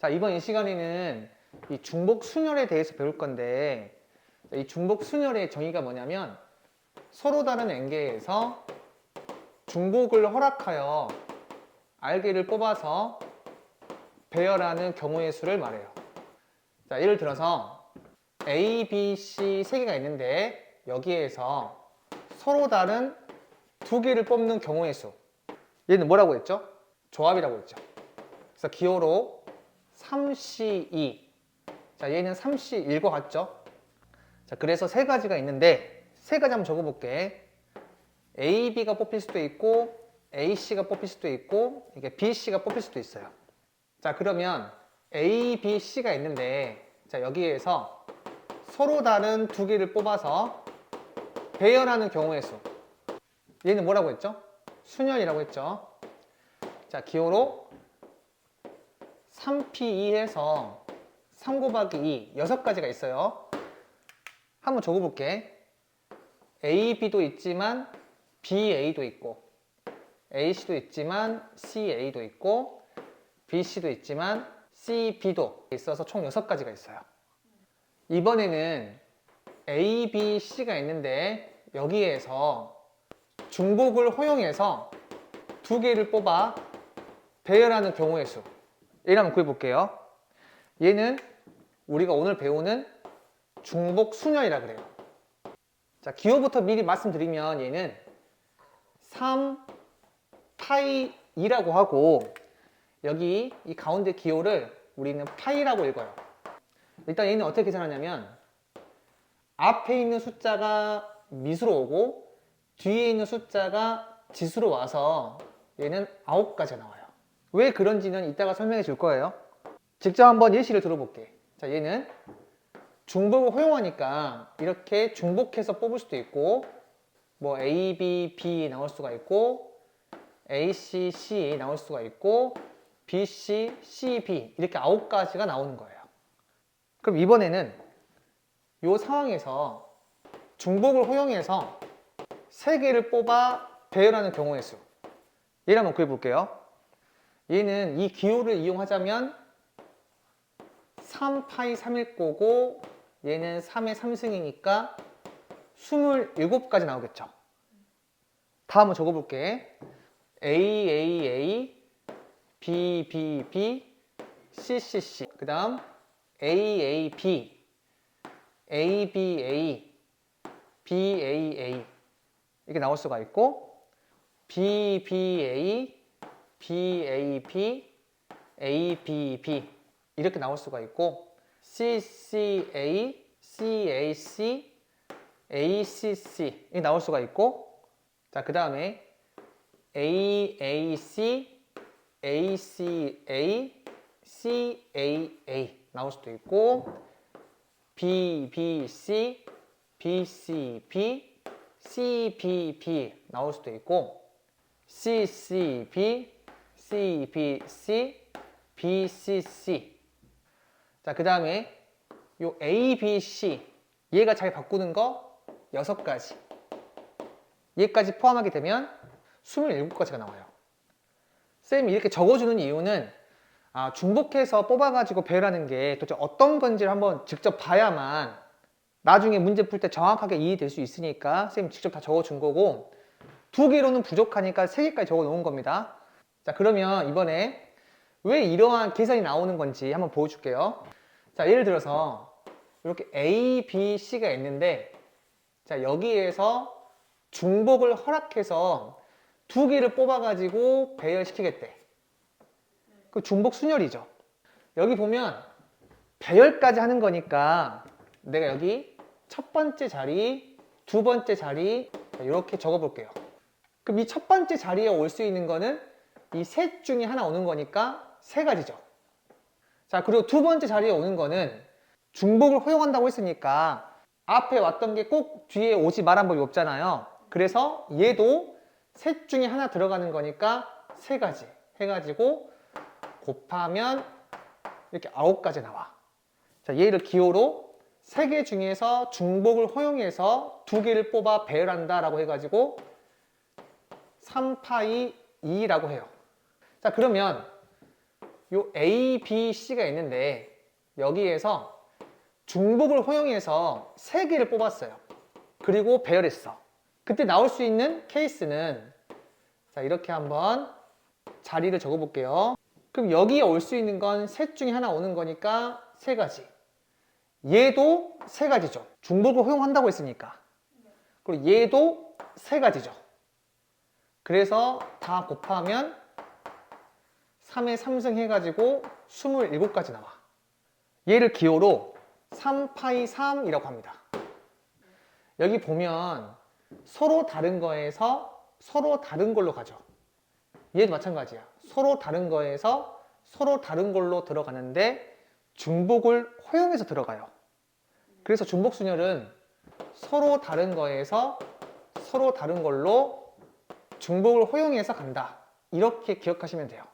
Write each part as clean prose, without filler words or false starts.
자, 이번 이 시간에는 이 중복 순열에 대해서 배울 건데, 이 중복 순열의 정의가 뭐냐면 서로 다른 enge 중복을 허락하여 알게를 뽑아서 배열하는 경우의 수를 말해요. 자, 예를 들어서 A, B, C 세 개가 있는데 여기에서 서로 다른 두 개를 뽑는 경우의 수, 얘는 뭐라고 했죠? 조합이라고 했죠. 그래서 기호로 3C2. 자, 얘는 3C1과 같죠? 자, 그래서 세 가지가 있는데 세 가지 한번 적어볼게. A, B가 뽑힐 수도 있고 A, C가 뽑힐 수도 있고 이게 B, C가 뽑힐 수도 있어요. 자, 그러면 A, B, C가 있는데 자, 여기에서 서로 다른 두 개를 뽑아서 배열하는 경우의 수, 얘는 뭐라고 했죠? 순열이라고 했죠. 자, 기호로 3P2에서 3 곱하기 2 6가지가 있어요. 한번 적어볼게. A, B도 있지만 B, A도 있고 A, C도 있지만 C, A도 있고 B, C도 있지만 C, B도 있어서 총 6가지가 있어요. 이번에는 A, B, C가 있는데 여기에서 중복을 허용해서 두 개를 뽑아 배열하는 경우의 수, 얘를 한번 구해볼게요. 얘는 우리가 오늘 배우는 중복 순열이라 그래요. 자, 기호부터 미리 말씀드리면 얘는 3파이 2라고 하고 여기 이 가운데 기호를 우리는 파이라고 읽어요. 일단 얘는 어떻게 계산하냐면 앞에 있는 숫자가 미수로 오고 뒤에 있는 숫자가 지수로 와서 얘는 9가지가 나와요. 왜 그런지는 이따가 설명해 줄 거예요. 직접 한번 예시를 들어볼게. 자, 얘는 중복을 허용하니까 이렇게 중복해서 뽑을 수도 있고 뭐 A, B, B 나올 수가 있고 A, C, C 나올 수가 있고 B, C, C, B 이렇게 9가지가 나오는 거예요. 그럼 이번에는 이 상황에서 중복을 허용해서 3개를 뽑아 배열하는 경우의 수, 얘를 한번 구해볼게요. 얘는 이 기호를 이용하자면 3파이 3일 거고 얘는 3의 3승이니까 27가지 나오겠죠. 다음은 적어볼게. A, A, A, B, B, B, C, C, C. 그 다음 A, A, B, A, B, A, B, A, A 이렇게 나올 수가 있고 B, B, A, B, A, B, A, B, B 이렇게 나올 수가 있고 C, C, A, C, A, C, A, C, C 이렇게 나올 수가 있고 자, 그 다음에 A, A, C, A, C, A, C, A, A 나올 수도 있고 B, B, C, B, C, B, C, B, B 나올 수도 있고 C, C, B, C, B, C, B, C, C. 자, 그 다음에 요 A, B, C 얘가 잘 바꾸는 거 6가지, 얘까지 포함하게 되면 27가지가 나와요. 쌤이 이렇게 적어주는 이유는 중복해서 뽑아가지고 배열하는 게 도대체 어떤 건지를 한번 직접 봐야만 나중에 문제 풀 때 정확하게 이해될 수 있으니까 쌤이 직접 다 적어준 거고 2개로는 부족하니까 3개까지 적어 놓은 겁니다. 자, 그러면 이번에 왜 이러한 계산이 나오는 건지 한번 보여줄게요. 자, 예를 들어서 이렇게 A, B, C가 있는데 자, 여기에서 중복을 허락해서 2개를 뽑아가지고 배열시키겠대. 그 중복 순열이죠. 여기 보면 배열까지 하는 거니까 내가 여기 첫 번째 자리, 두 번째 자리 이렇게 적어볼게요. 그럼 이 첫 번째 자리에 올 수 있는 거는 이 셋 중에 하나 오는 거니까 3가지죠. 자, 그리고 두 번째 자리에 오는 거는 중복을 허용한다고 했으니까 앞에 왔던 게 꼭 뒤에 오지 말란 법이 없잖아요. 그래서 얘도 셋 중에 하나 들어가는 거니까 3가지 해가지고 곱하면 이렇게 9가지 나와. 자, 얘를 기호로 3개 중에서 중복을 허용해서 2개를 뽑아 배열한다 라고 해가지고 3파이 2라고 해요. 자, 그러면 요 A, B, C가 있는데 여기에서 중복을 허용해서 3개를 뽑았어요. 그리고 배열했어. 그때 나올 수 있는 케이스는 자, 이렇게 한번 자리를 적어 볼게요. 그럼 여기에 올 수 있는 건 셋 중에 하나 오는 거니까 3가지. 얘도 3가지죠. 중복을 허용한다고 했으니까. 그리고 얘도 3가지죠. 그래서 다 곱하면 3의 3승 해가지고 27가지 나와. 얘를 기호로 3파이 3이라고 합니다. 여기 보면 서로 다른 거에서 서로 다른 걸로 가죠. 얘도 마찬가지야. 서로 다른 거에서 서로 다른 걸로 들어가는데 중복을 허용해서 들어가요. 그래서 중복순열은 서로 다른 거에서 서로 다른 걸로 중복을 허용해서 간다. 이렇게 기억하시면 돼요.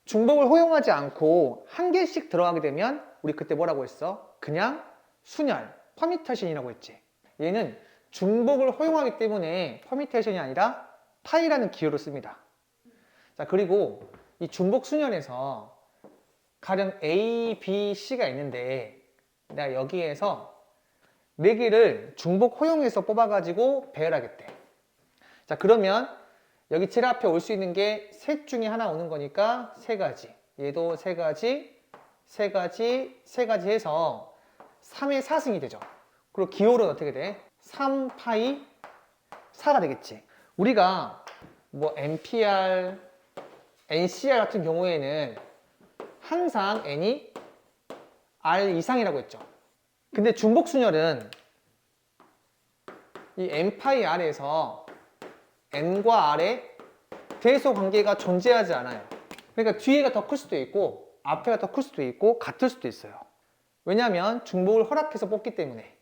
중복을 허용하지 않고 한 개씩 들어가게 되면 우리 그때 뭐라고 했어? 그냥 순열, 퍼미테이션이라고 했지. 얘는 중복을 허용하기 때문에 퍼미테이션이 아니라 파이라는 기호를 씁니다. 자, 그리고 이 중복 순열에서 가령 A, B, C가 있는데 내가 여기에서 4개를 중복 허용해서 뽑아가지고 배열하겠대. 자, 그러면 여기 제일 앞에 올 수 있는 게 셋 중에 하나 오는 거니까 3가지. 얘도 3가지, 3가지, 3가지 해서 3의 4승이 되죠. 그리고 기호는 어떻게 돼? 3파이 4가 되겠지. 우리가 뭐 NPR, NCR 같은 경우에는 항상 N이 R 이상이라고 했죠. 근데 중복순열은 이 N파이 R에서 N과 R의 대소 관계가 존재하지 않아요. 그러니까 뒤에가 더 클 수도 있고 앞에가 더 클 수도 있고 같을 수도 있어요. 왜냐하면 중복을 허락해서 뽑기 때문에.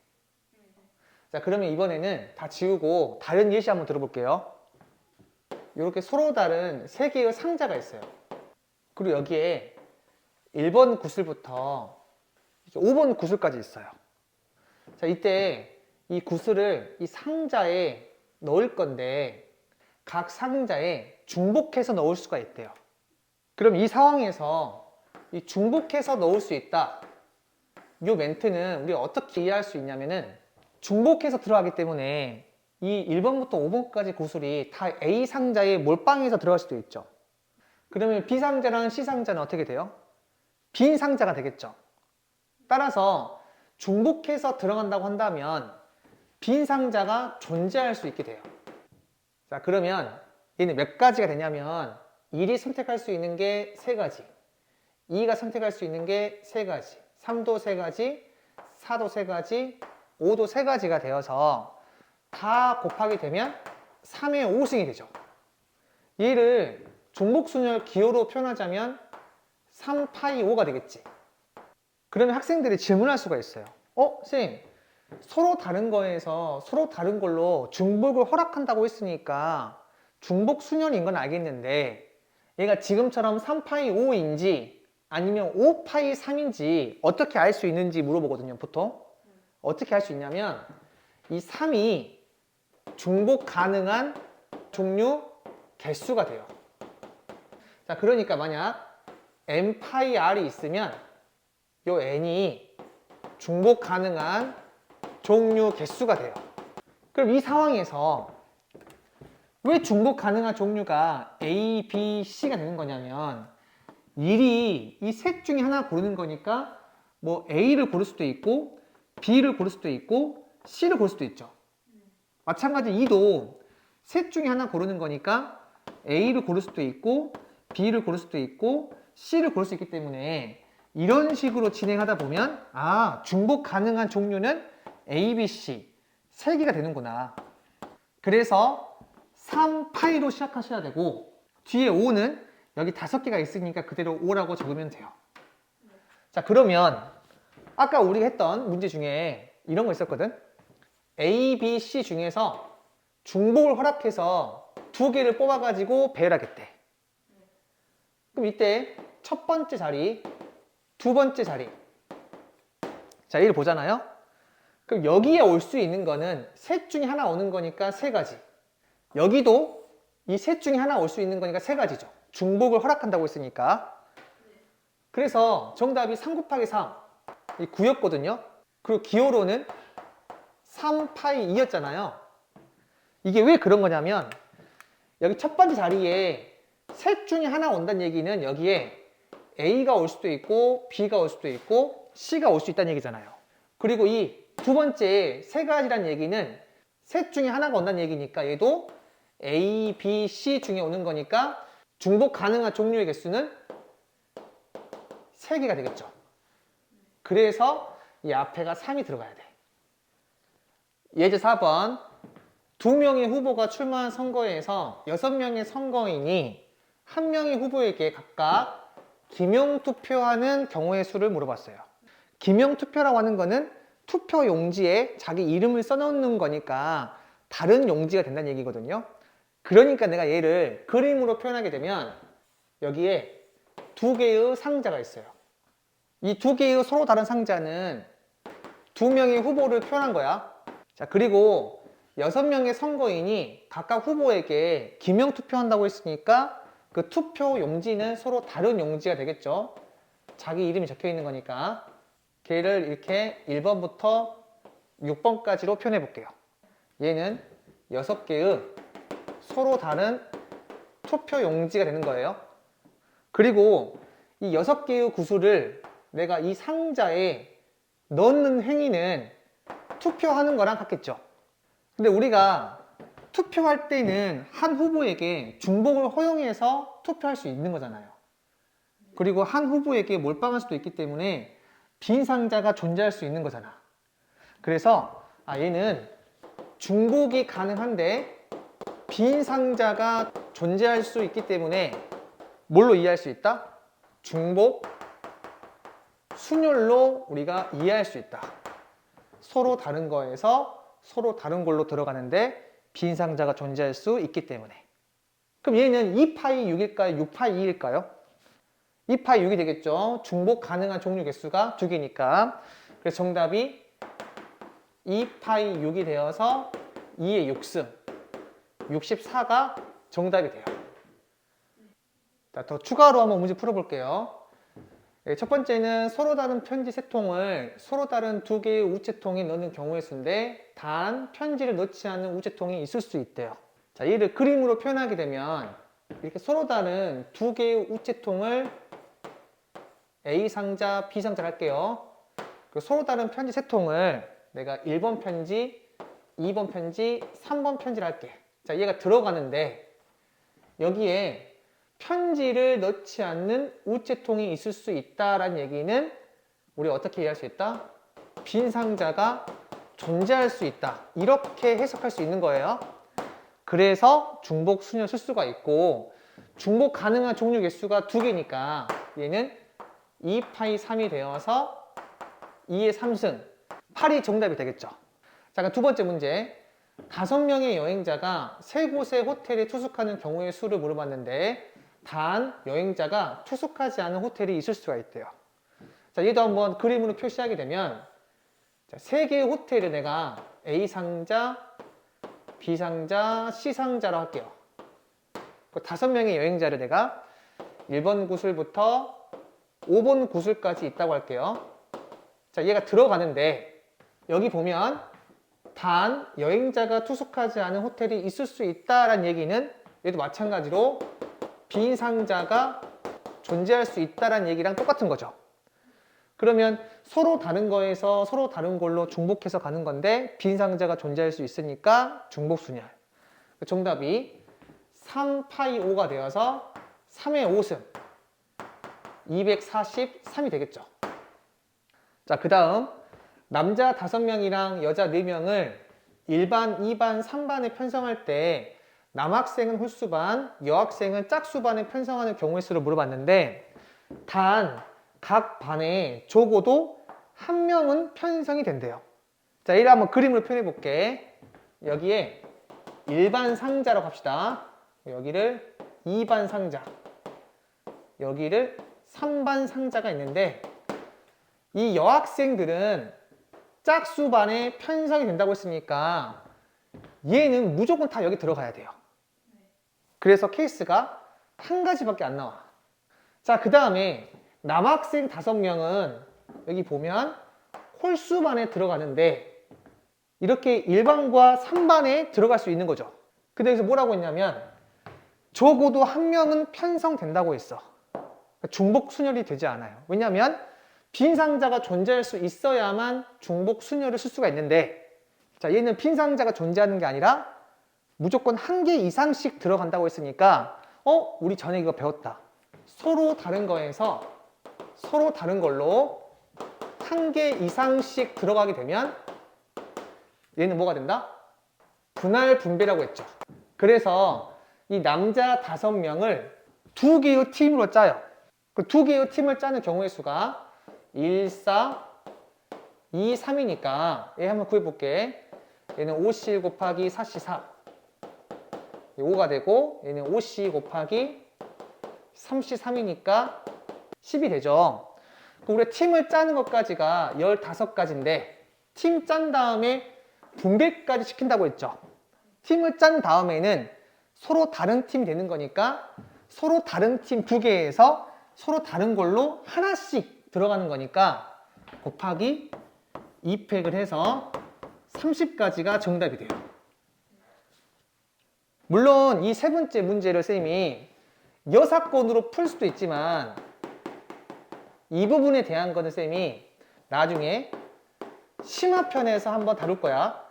자, 그러면 이번에는 다 지우고 다른 예시 한번 들어볼게요. 이렇게 서로 다른 3개의 상자가 있어요. 그리고 여기에 1번 구슬부터 5번 구슬까지 있어요. 자, 이때 이 구슬을 이 상자에 넣을 건데 각 상자에 중복해서 넣을 수가 있대요. 그럼 이 상황에서 이 중복해서 넣을 수 있다. 이 멘트는 우리가 어떻게 이해할 수 있냐면은 중복해서 들어가기 때문에 이 1번부터 5번까지 구슬이 다 A 상자에 몰빵해서 들어갈 수도 있죠. 그러면 B 상자랑 C 상자는 어떻게 돼요? 빈 상자가 되겠죠. 따라서 중복해서 들어간다고 한다면 빈 상자가 존재할 수 있게 돼요. 자, 그러면 얘는 몇 가지가 되냐면 1이 선택할 수 있는 게 3가지, 2가 선택할 수 있는 게 3가지, 3도 3가지, 4도 3가지, 5도 3가지가 되어서 다 곱하게 되면 3의 5승이 되죠. 얘를 중복순열 기호로 표현하자면 3파이 5가 되겠지. 그러면 학생들이 질문할 수가 있어요. 선생님, 서로 다른 거에서 서로 다른 걸로 중복을 허락한다고 했으니까 중복 순열인 건 알겠는데 얘가 지금처럼 3파이 5인지 아니면 5파이 3인지 어떻게 알 수 있는지 물어보거든요, 보통. 어떻게 알 수 있냐면 이 3이 중복 가능한 종류 개수가 돼요. 자, 그러니까 만약 n파이 r이 있으면 요 n이 중복 가능한 종류 개수가 돼요. 그럼 이 상황에서 왜 중복 가능한 종류가 A, B, C가 되는 거냐면 1이 이 셋 중에 하나 고르는 거니까 뭐 A를 고를 수도 있고 B를 고를 수도 있고 C를 고를 수도 있죠. 마찬가지 2도 셋 중에 하나 고르는 거니까 A를 고를 수도 있고 B를 고를 수도 있고 C를 고를 수 있기 때문에 이런 식으로 진행하다 보면 중복 가능한 종류는 A, B, C 3개가 되는구나. 그래서 3파이로 시작하셔야 되고 뒤에 5는 여기 5개가 있으니까 그대로 5라고 적으면 돼요. 자, 그러면 아까 우리가 했던 문제 중에 이런 거 있었거든. A, B, C 중에서 중복을 허락해서 2개를 뽑아가지고 배열하겠대. 그럼 이때 첫 번째 자리, 두 번째 자리. 자, 얘를 보잖아요. 그럼 여기에 올 수 있는 거는 셋 중에 하나 오는 거니까 3가지. 여기도 이 셋 중에 하나 올 수 있는 거니까 3가지죠. 중복을 허락한다고 했으니까. 그래서 정답이 3 곱하기 3, 이 9였거든요. 그리고 기호로는 3파이 2였잖아요. 이게 왜 그런 거냐면 여기 첫 번째 자리에 셋 중에 하나 온다는 얘기는 여기에 A가 올 수도 있고 B가 올 수도 있고 C가 올 수 있다는 얘기잖아요. 그리고 이 두 번째 세 가지란 얘기는 셋 중에 하나가 온다는 얘기니까 얘도 A, B, C 중에 오는 거니까 중복 가능한 종류의 개수는 3개가 되겠죠. 그래서 이 앞에가 3이 들어가야 돼. 예제 4번. 2명의 후보가 출마한 선거에서 6명의 선거인이 1명의 후보에게 각각 기명투표하는 경우의 수를 물어봤어요. 기명투표라고 하는 거는 투표 용지에 자기 이름을 써놓는 거니까 다른 용지가 된다는 얘기거든요. 그러니까 내가 얘를 그림으로 표현하게 되면 여기에 2개의 상자가 있어요. 이 2개의 서로 다른 상자는 2명의 후보를 표현한 거야. 자, 그리고 6명의 선거인이 각각 후보에게 기명투표한다고 했으니까 그 투표 용지는 서로 다른 용지가 되겠죠. 자기 이름이 적혀 있는 거니까. 걔를 이렇게 1번부터 6번까지로 표현해 볼게요. 얘는 6개의 서로 다른 투표 용지가 되는 거예요. 그리고 이 6개의 구슬을 내가 이 상자에 넣는 행위는 투표하는 거랑 같겠죠. 근데 우리가 투표할 때는 한 후보에게 중복을 허용해서 투표할 수 있는 거잖아요. 그리고 한 후보에게 몰빵할 수도 있기 때문에 빈 상자가 존재할 수 있는 거잖아. 그래서 얘는 중복이 가능한데 빈 상자가 존재할 수 있기 때문에 뭘로 이해할 수 있다? 중복 순열로 우리가 이해할 수 있다. 서로 다른 거에서 서로 다른 걸로 들어가는데 빈 상자가 존재할 수 있기 때문에. 그럼 얘는 2파이 6일까요? 6파이 2일까요? 2파이 6이 되겠죠. 중복 가능한 종류 개수가 2개니까. 그래서 정답이 2파이 6이 되어서 2의 6승 64가 정답이 돼요. 자, 더 추가로 한번 문제 풀어볼게요. 첫 번째는 서로 다른 편지 세 통을 서로 다른 2개의 우체통에 넣는 경우의 수인데 단 편지를 넣지 않는 우체통이 있을 수 있대요. 자, 얘를 그림으로 표현하게 되면 이렇게 서로 다른 2개의 우체통을 A 상자, B 상자를 할게요. 그리고 서로 다른 편지 세 통을 내가 1번 편지, 2번 편지, 3번 편지를 할게. 자, 얘가 들어가는데 여기에 편지를 넣지 않는 우체통이 있을 수 있다라는 얘기는 우리 어떻게 이해할 수 있다? 빈 상자가 존재할 수 있다. 이렇게 해석할 수 있는 거예요. 그래서 중복 순열 쓸 수가 있고 중복 가능한 종류 개수가 2개니까 얘는 2파이 3이 되어서 2의 3승 8이 정답이 되겠죠. 자, 그럼 두 번째 문제. 5명의 여행자가 3곳의 호텔에 투숙하는 경우의 수를 물어봤는데 단 여행자가 투숙하지 않은 호텔이 있을 수가 있대요. 자, 얘도 한번 그림으로 표시하게 되면 자, 3개의 호텔을 내가 A 상자, B 상자, C 상자로 할게요. 그 5명의 여행자를 내가 1번 구슬부터 5번 구슬까지 있다고 할게요. 자, 얘가 들어가는데 여기 보면 단 여행자가 투숙하지 않은 호텔이 있을 수 있다라는 얘기는 얘도 마찬가지로 빈 상자가 존재할 수 있다라는 얘기랑 똑같은 거죠. 그러면 서로 다른 거에서 서로 다른 걸로 중복해서 가는 건데 빈 상자가 존재할 수 있으니까 중복순열. 정답이 3파이 5가 되어서 3의 5승 243이 되겠죠. 자, 그 다음 남자 5명이랑 여자 4명을 1반, 2반, 3반에 편성할 때 남학생은 홀수반, 여학생은 짝수반에 편성하는 경우의 수를 물어봤는데 단 각 반에 적어도 1명은 편성이 된대요. 자, 이를 한번 그림으로 표현해 볼게. 여기에 1반 상자라고 합시다. 여기를 2반 상자, 여기를 3반 상자가 있는데 이 여학생들은 짝수반에 편성이 된다고 했으니까 얘는 무조건 다 여기 들어가야 돼요. 그래서 케이스가 한 가지밖에 안 나와. 자, 그 다음에 남학생 5명은 여기 보면 홀수반에 들어가는데 이렇게 1반과 3반에 들어갈 수 있는 거죠. 근데 여기서 뭐라고 했냐면 적어도 한 명은 편성된다고 했어. 중복 순열이 되지 않아요. 왜냐하면 빈 상자가 존재할 수 있어야만 중복 순열을 쓸 수가 있는데, 자, 얘는 빈 상자가 존재하는 게 아니라 무조건 한 개 이상씩 들어간다고 했으니까 우리 전에 이거 배웠다. 서로 다른 거에서 서로 다른 걸로 한 개 이상씩 들어가게 되면 얘는 뭐가 된다? 분할 분배라고 했죠. 그래서 이 남자 5명을 2개의 팀으로 짜요. 그 2개의 팀을 짜는 경우의 수가 1, 4, 2, 3이니까 얘 한번 구해볼게. 얘는 5C 곱하기 4C 4 5가 되고, 얘는 5C 곱하기 3C 3이니까 10이 되죠. 우리가 팀을 짜는 것까지가 15가지인데 팀 짠 다음에 분배까지 시킨다고 했죠. 팀을 짠 다음에는 서로 다른 팀이 되는 거니까 서로 다른 팀 2개에서 서로 다른 걸로 하나씩 들어가는 거니까 곱하기 2팩을 해서 30가지가 정답이 돼요. 물론 이 세 번째 문제를 쌤이 여사건으로 풀 수도 있지만 이 부분에 대한 거는 쌤이 나중에 심화편에서 한번 다룰 거야.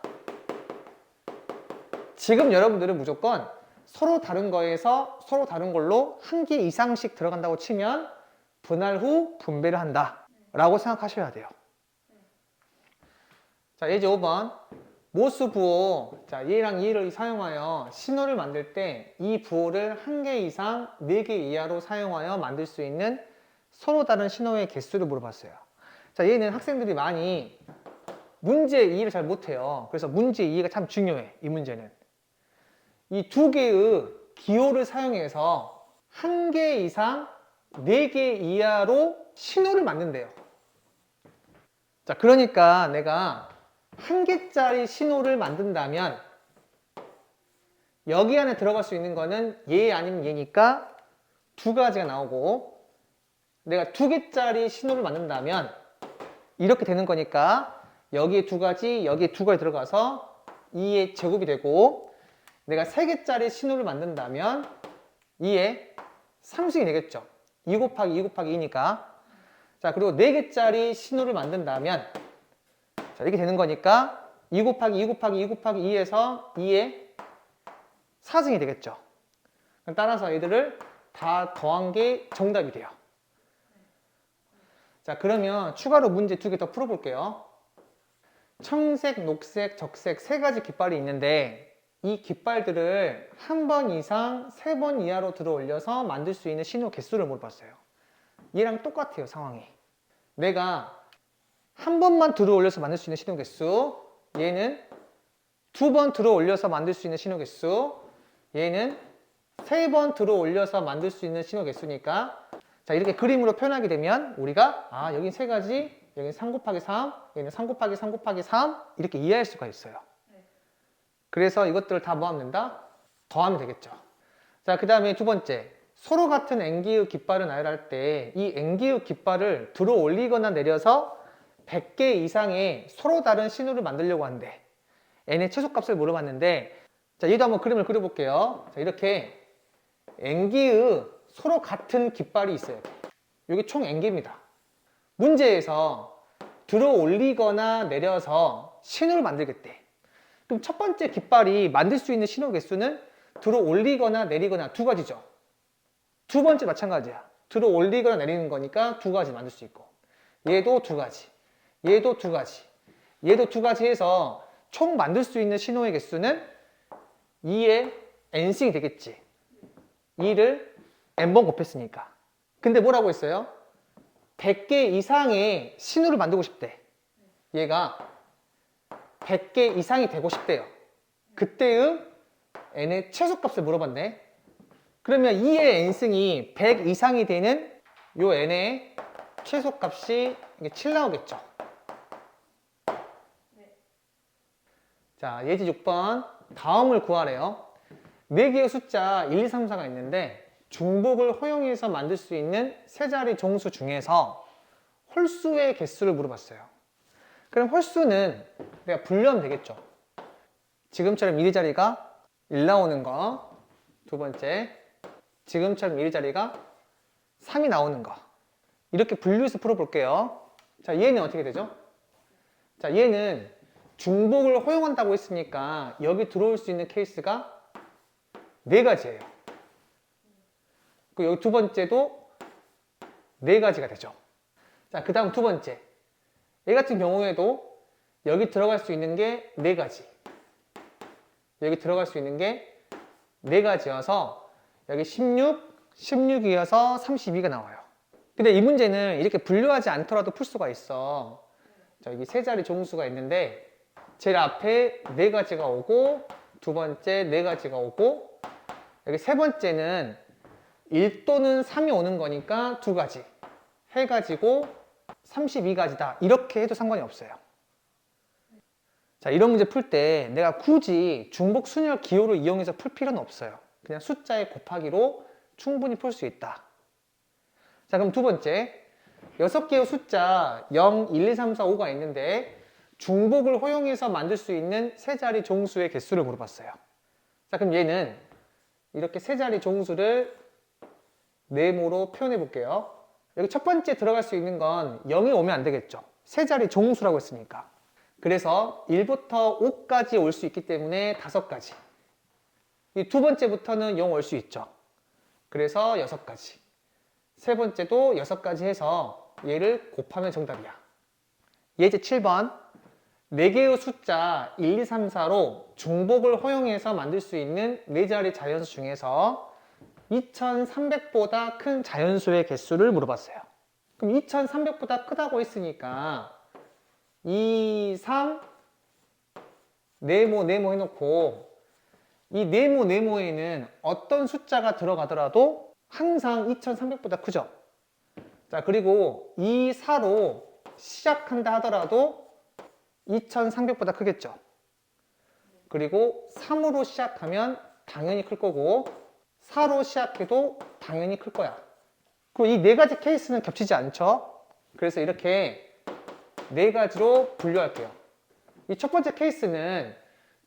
지금 여러분들은 무조건 서로 다른 거에서 서로 다른 걸로 한 개 이상씩 들어간다고 치면 분할 후 분배를 한다 라고 생각하셔야 돼요. 자, 예제 5번 모수 부호. 자, 얘랑 얘를 사용하여 신호를 만들 때 이 부호를 한 개 이상 4개 이하로 사용하여 만들 수 있는 서로 다른 신호의 개수를 물어봤어요. 자, 얘는 학생들이 많이 문제 이해를 잘 못해요. 그래서 문제 이해가 참 중요해. 이 문제는 이 2개의 기호를 사용해서 한 개 이상 4개 이하로 신호를 만든대요. 자, 그러니까 내가 한 개짜리 신호를 만든다면 여기 안에 들어갈 수 있는 거는 얘 아니면 얘니까 2가지가 나오고, 내가 2개짜리 신호를 만든다면 이렇게 되는 거니까 여기에 2가지, 여기에 2가지 들어가서 2의 제곱이 되고, 내가 3개짜리 신호를 만든다면 2의 3승이 되겠죠. 2 곱하기 2 곱하기 2니까. 자, 그리고 4개짜리 신호를 만든다면 자, 이렇게 되는 거니까 2 곱하기 2 곱하기 2 곱하기 2에서 2의 4승이 되겠죠. 따라서 얘들을 다 더한 게 정답이 돼요. 자, 그러면 추가로 문제 2개 더 풀어볼게요. 청색, 녹색, 적색 3가지 깃발이 있는데 이 깃발들을 한 번 이상 3번 이하로 들어 올려서 만들 수 있는 신호 개수를 물어봤어요. 얘랑 똑같아요, 상황이. 내가 한 번만 들어 올려서 만들 수 있는 신호 개수, 얘는 2번 들어 올려서 만들 수 있는 신호 개수, 얘는 3번 들어 올려서 만들 수 있는 신호 개수니까, 자, 이렇게 그림으로 표현하게 되면 우리가 여긴 3가지, 여긴 3 곱하기 3, 얘는 3 곱하기 3 곱하기 3 이렇게 이해할 수가 있어요. 그래서 이것들을 다 뭐 하면 된다? 더하면 되겠죠. 자, 그 다음에 2번째, 서로 같은 N기의 깃발을 나열할 때 이 N기의 깃발을 들어 올리거나 내려서 100개 이상의 서로 다른 신호를 만들려고 하는데 N의 최소값을 물어봤는데, 자, 얘도 한번 그림을 그려볼게요. 자, 이렇게 N기의 서로 같은 깃발이 있어요. 이게 총 N개입니다. 문제에서 들어 올리거나 내려서 신호를 만들겠대. 그럼 첫 번째 깃발이 만들 수 있는 신호 개수는 들어 올리거나 내리거나 2가지죠. 2번째 마찬가지야. 들어 올리거나 내리는 거니까 2가지 만들 수 있고, 얘도 2가지, 얘도 2가지, 얘도 2가지 해서 총 만들 수 있는 신호의 개수는 2의 n승이 되겠지. 2를 n번 곱했으니까. 근데 뭐라고 했어요? 100개 이상의 신호를 만들고 싶대. 얘가 100개 이상이 되고 싶대요. 그때의 n의 최소값을 물어봤네. 그러면 2의 n승이 100 이상이 되는 요 n의 최소값이 7 나오겠죠. 자, 예제 6번 다음을 구하래요. 4개의 숫자 1, 2, 3, 4가 있는데 중복을 허용해서 만들 수 있는 세 자리 정수 중에서 홀수의 개수를 물어봤어요. 그럼 홀수는 내가 분류하면 되겠죠. 지금처럼 1의 자리가 1 나오는 거, 두 번째 지금처럼 1의 자리가 3이 나오는 거, 이렇게 분류해서 풀어볼게요. 자, 얘는 어떻게 되죠? 자, 얘는 중복을 허용한다고 했으니까 여기 들어올 수 있는 케이스가 4가지예요. 그리고 여기 두 번째도 4가지가 되죠. 자, 그 다음 두 번째. 얘 같은 경우에도 여기 들어갈 수 있는 게 4가지. 여기 들어갈 수 있는 게 4가지여서 여기 16이어서 32가 나와요. 근데 이 문제는 이렇게 분류하지 않더라도 풀 수가 있어. 자, 여기 세 자리 정수가 있는데 제일 앞에 4가지가 오고 두 번째 4가지가 오고 여기 세 번째는 1 또는 3이 오는 거니까 2가지 해가지고 32가지다. 이렇게 해도 상관이 없어요. 자, 이런 문제 풀 때 내가 굳이 중복 순열 기호를 이용해서 풀 필요는 없어요. 그냥 숫자의 곱하기로 충분히 풀 수 있다. 자, 그럼 두 번째 6개의 숫자 0, 1, 2, 3, 4, 5가 있는데 중복을 허용해서 만들 수 있는 세 자리 정수의 개수를 물어봤어요. 자, 그럼 얘는 이렇게 세 자리 정수를 네모로 표현해 볼게요. 여기 첫 번째 들어갈 수 있는 건 0이 오면 안 되겠죠. 세 자리 정수라고 했으니까. 그래서 1부터 5까지 올 수 있기 때문에 5가지. 이 두 번째부터는 0 올 수 있죠. 그래서 6가지. 세 번째도 6가지 해서 얘를 곱하면 정답이야. 예제 7번. 4개의 숫자 1, 2, 3, 4로 중복을 허용해서 만들 수 있는 4자리 자연수 중에서 2300보다 큰 자연수의 개수를 물어봤어요. 그럼 2300보다 크다고 했으니까 2, 3, 네모 해놓고 이 네모에는 어떤 숫자가 들어가더라도 항상 2300보다 크죠. 자, 그리고 2, 4로 시작한다 하더라도 2300보다 크겠죠. 그리고 3으로 시작하면 당연히 클 거고 4로 시작해도 당연히 클 거야. 그리고 이 4가지 케이스는 겹치지 않죠. 그래서 이렇게 4가지로 분류할게요. 이 첫 번째 케이스는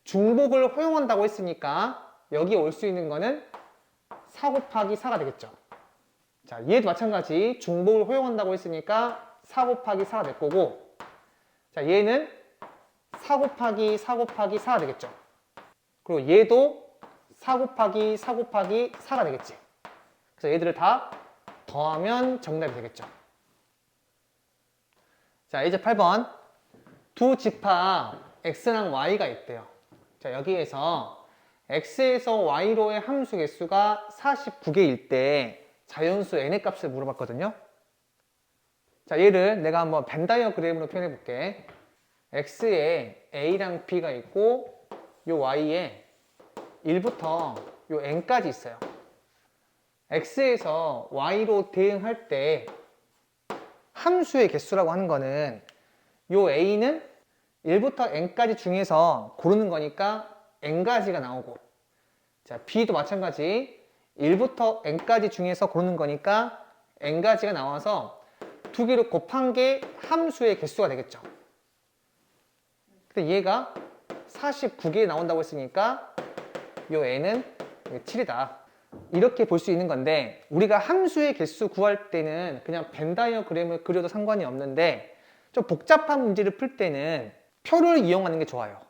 중복을 허용한다고 했으니까 여기 올 수 있는 거는 4 곱하기 4가 되겠죠. 자, 얘도 마찬가지 중복을 허용한다고 했으니까 4 곱하기 4가 될 거고, 자, 얘는 4 곱하기 4 곱하기 4가 되겠죠. 그리고 얘도 4 곱하기 4 곱하기 4가 되겠지. 그래서 얘들을 다 더하면 정답이 되겠죠. 자, 이제 8번. 두 집합 x랑 y가 있대요. 자, 여기에서 x에서 y로의 함수 개수가 49개일 때 자연수 n의 값을 물어봤거든요. 자, 얘를 내가 한번 벤 다이어그램으로 표현해 볼게. x에 a랑 b가 있고 요 y에 1부터 요 n까지 있어요. x에서 y로 대응할 때 함수의 개수라고 하는 거는 요 a는 1부터 n까지 중에서 고르는 거니까 n가지가 나오고, 자, b도 마찬가지 1부터 n까지 중에서 고르는 거니까 n가지가 나와서 두 개를 곱한 게 함수의 개수가 되겠죠. 근데 얘가 49개 나온다고 했으니까 요 n은 7이다. 이렇게 볼 수 있는 건데, 우리가 함수의 개수 구할 때는 그냥 벤 다이어그램을 그려도 상관이 없는데 좀 복잡한 문제를 풀 때는 표를 이용하는 게 좋아요.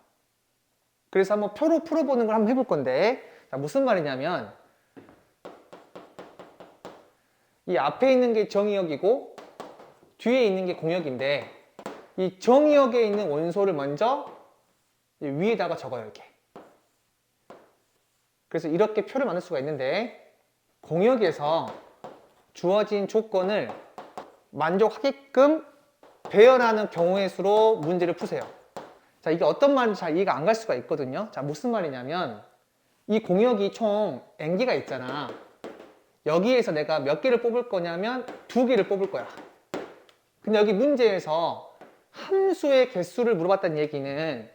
그래서 한번 표로 풀어보는 걸 한번 해볼 건데, 자, 무슨 말이냐면 이 앞에 있는 게 정의역이고 뒤에 있는 게 공역인데, 이 정의역에 있는 원소를 먼저 위에다가 적어요, 이렇게. 그래서 이렇게 표를 만들 수가 있는데, 공역에서 주어진 조건을 만족하게끔 배열하는 경우의 수로 문제를 푸세요. 자, 이게 어떤 말인지 잘 이해가 안 갈 수가 있거든요. 자, 무슨 말이냐면 이 공역이 총 n개가 있잖아. 여기에서 내가 몇 개를 뽑을 거냐면 2개를 뽑을 거야. 근데 여기 문제에서 함수의 개수를 물어봤다는 얘기는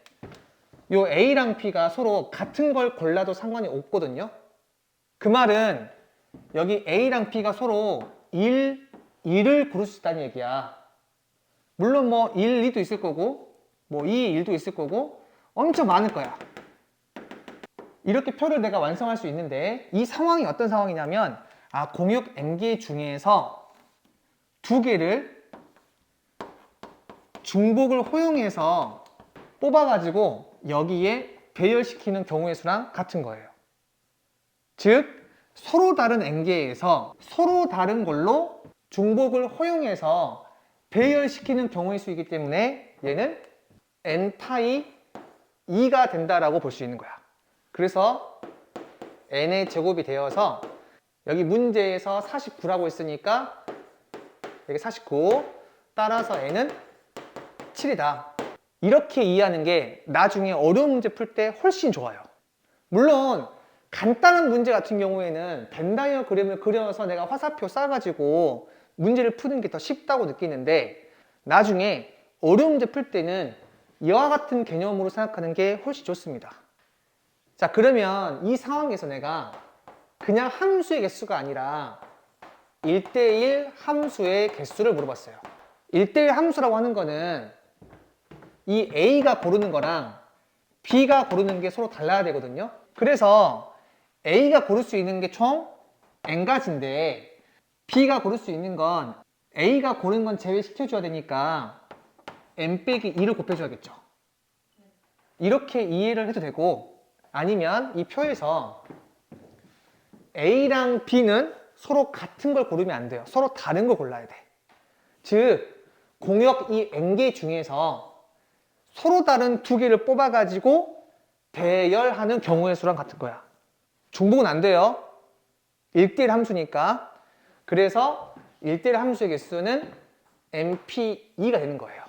요 a랑 b가 서로 같은 걸 골라도 상관이 없거든요. 그 말은 여기 A랑 B가 서로 1을 고를 수 있다는 얘기야. 물론 뭐 1, 2도 있을 거고 뭐 2, 1도 있을 거고 엄청 많을 거야. 이렇게 표를 내가 완성할 수 있는데 이 상황이 어떤 상황이냐면 공역 n개 중에서 두 개를 중복을 호용해서 뽑아가지고 여기에 배열시키는 경우의 수랑 같은 거예요. 즉 서로 다른 n개에서 서로 다른 걸로 중복을 호용해서 배열시키는 경우의 수이기 때문에 얘는 n-2가 된다라고 볼 수 있는 거야. 그래서 n의 제곱이 되어서 여기 문제에서 49라고 했으니까 여기 49 따라서 n은 7이다. 이렇게 이해하는 게 나중에 어려운 문제 풀 때 훨씬 좋아요. 물론 간단한 문제 같은 경우에는 벤 다이어그램을 그려서 내가 화살표 쏴가지고 문제를 푸는 게 더 쉽다고 느끼는데 나중에 어려운 문제 풀 때는 이와 같은 개념으로 생각하는 게 훨씬 좋습니다. 자, 그러면 이 상황에서 내가 그냥 함수의 개수가 아니라 1대1 함수의 개수를 물어봤어요. 1대1 함수라고 하는 거는 이 A가 고르는 거랑 B가 고르는 게 서로 달라야 되거든요. 그래서 A가 고를 수 있는 게 총 n가지인데 B가 고를 수 있는 건 A가 고른 건 제외시켜줘야 되니까 n-2를 곱해줘야겠죠. 이렇게 이해를 해도 되고 아니면 이 표에서 A랑 B는 서로 같은 걸 고르면 안 돼요. 서로 다른 걸 골라야 돼. 즉 공역 이 n개 중에서 서로 다른 두 개를 뽑아가지고 대열하는 경우의 수랑 같은 거야. 중복은 안 돼요. 1대1 함수니까. 그래서 1대1 함수의 개수는 np2가 되는 거예요.